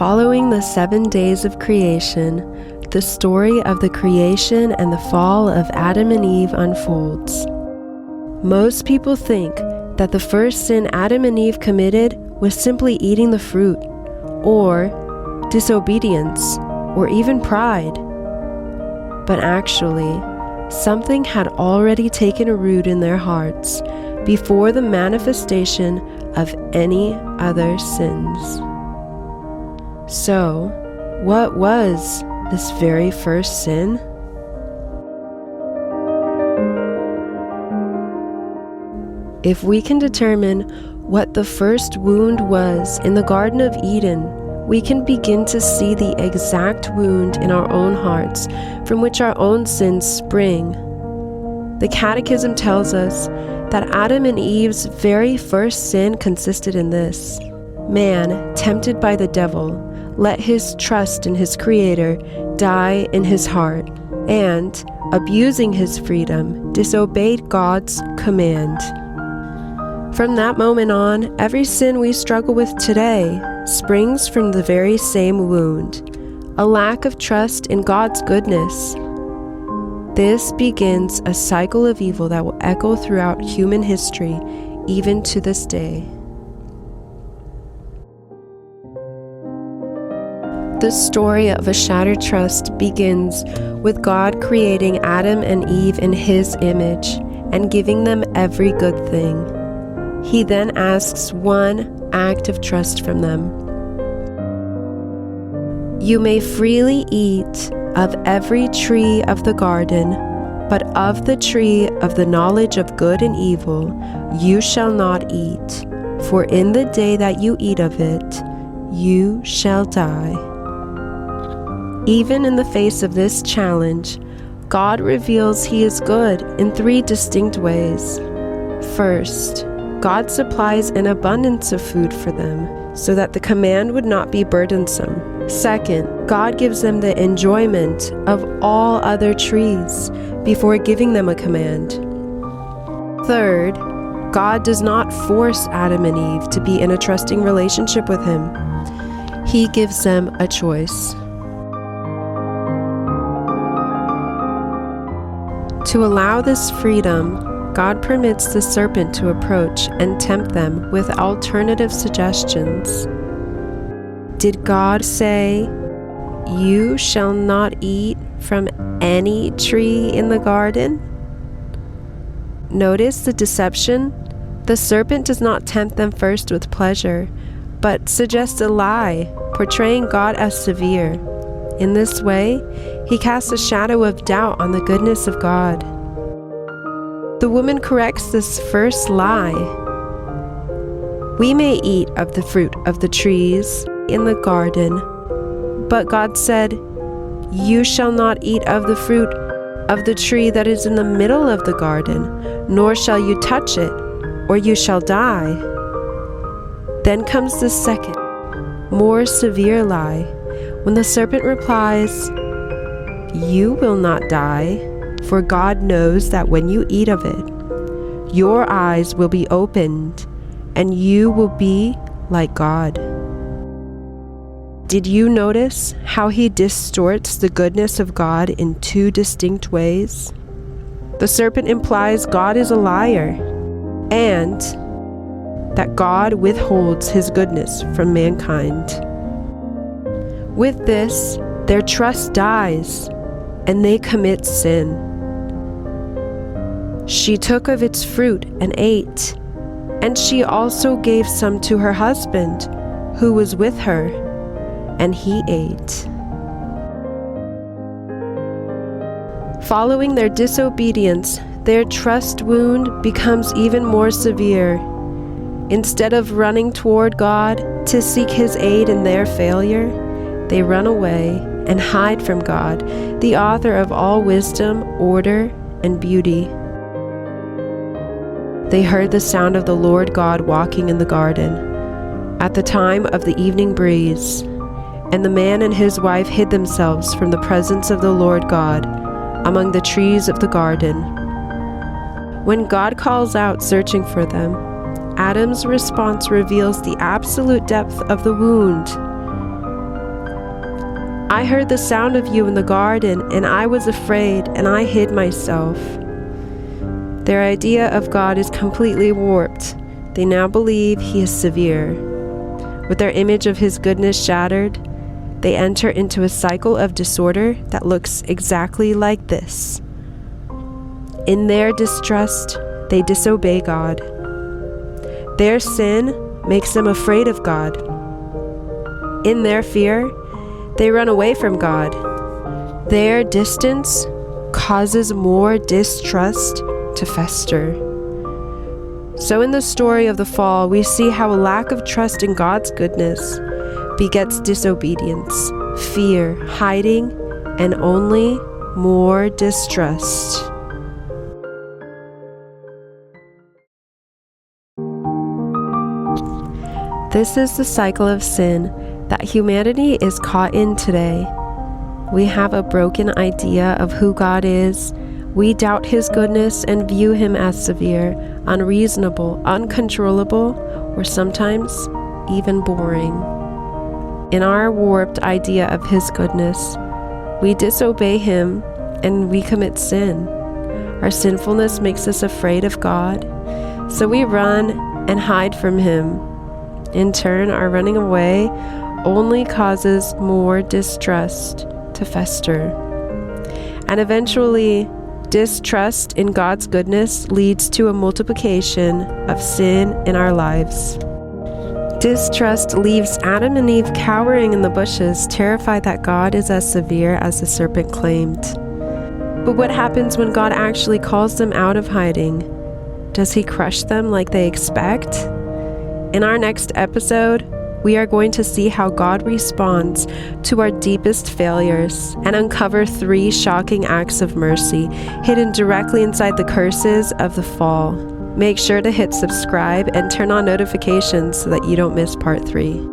Following the 7 days of creation, the story of the creation and the fall of Adam and Eve unfolds. Most people think that the first sin Adam and Eve committed was simply eating the fruit, or disobedience, or even pride. But actually, something had already taken root in their hearts before the manifestation of any other sins. So, what was this very first sin? If we can determine what the first wound was in the Garden of Eden, we can begin to see the exact wound in our own hearts from which our own sins spring. The Catechism tells us that Adam and Eve's very first sin consisted in this: man, tempted by the devil, let his trust in his Creator die in his heart, and, abusing his freedom, disobeyed God's command. From that moment on, every sin we struggle with today springs from the very same wound, a lack of trust in God's goodness. This begins a cycle of evil that will echo throughout human history, even to this day. The story of a shattered trust begins with God creating Adam and Eve in His image and giving them every good thing. He then asks one act of trust from them. You may freely eat of every tree of the garden, but of the tree of the knowledge of good and evil you shall not eat, for in the day that you eat of it, you shall die. Even in the face of this challenge, God reveals He is good in 3 distinct ways. First, God supplies an abundance of food for them, so that the command would not be burdensome. Second, God gives them the enjoyment of all other trees before giving them a command. Third, God does not force Adam and Eve to be in a trusting relationship with Him. He gives them a choice. To allow this freedom, God permits the serpent to approach and tempt them with alternative suggestions. Did God say, "You shall not eat from any tree in the garden"? Notice the deception. The serpent does not tempt them first with pleasure, but suggests a lie, portraying God as severe. In this way, he casts a shadow of doubt on the goodness of God. The woman corrects this first lie. We may eat of the fruit of the trees in the garden, but God said, "You shall not eat of the fruit of the tree that is in the middle of the garden, nor shall you touch it, or you shall die." Then comes the second, more severe lie, when the serpent replies, "You will not die, for God knows that when you eat of it, your eyes will be opened, and you will be like God." Did you notice how he distorts the goodness of God in 2 distinct ways? The serpent implies God is a liar, and that God withholds his goodness from mankind. With this, their trust dies, and they commit sin. She took of its fruit and ate, and she also gave some to her husband, who was with her, and he ate. Following their disobedience, their trust wound becomes even more severe. Instead of running toward God to seek His aid in their failure, they run away and hide from God, the author of all wisdom, order, and beauty. They heard the sound of the Lord God walking in the garden at the time of the evening breeze, and the man and his wife hid themselves from the presence of the Lord God among the trees of the garden. When God calls out searching for them, Adam's response reveals the absolute depth of the wound. I heard the sound of you in the garden, and I was afraid, and I hid myself. Their idea of God is completely warped. They now believe he is severe. With their image of his goodness shattered, they enter into a cycle of disorder that looks exactly like this. In their distrust, they disobey God. Their sin makes them afraid of God. In their fear, they run away from God. Their distance causes more distrust to fester. So in the story of the fall, we see how a lack of trust in God's goodness begets disobedience, fear, hiding, and only more distrust. This is the cycle of sin that humanity is caught in today. We have a broken idea of who God is. We doubt his goodness and view him as severe, unreasonable, uncontrollable, or sometimes even boring. In our warped idea of his goodness, we disobey him and we commit sin. Our sinfulness makes us afraid of God, so we run and hide from him. In turn, our running away only causes more distrust to fester. And eventually, distrust in God's goodness leads to a multiplication of sin in our lives. Distrust leaves Adam and Eve cowering in the bushes, terrified that God is as severe as the serpent claimed. But what happens when God actually calls them out of hiding? Does he crush them like they expect? In our next episode, we are going to see how God responds to our deepest failures and uncover 3 shocking acts of mercy hidden directly inside the curses of the fall. Make sure to hit subscribe and turn on notifications so that you don't miss part 3.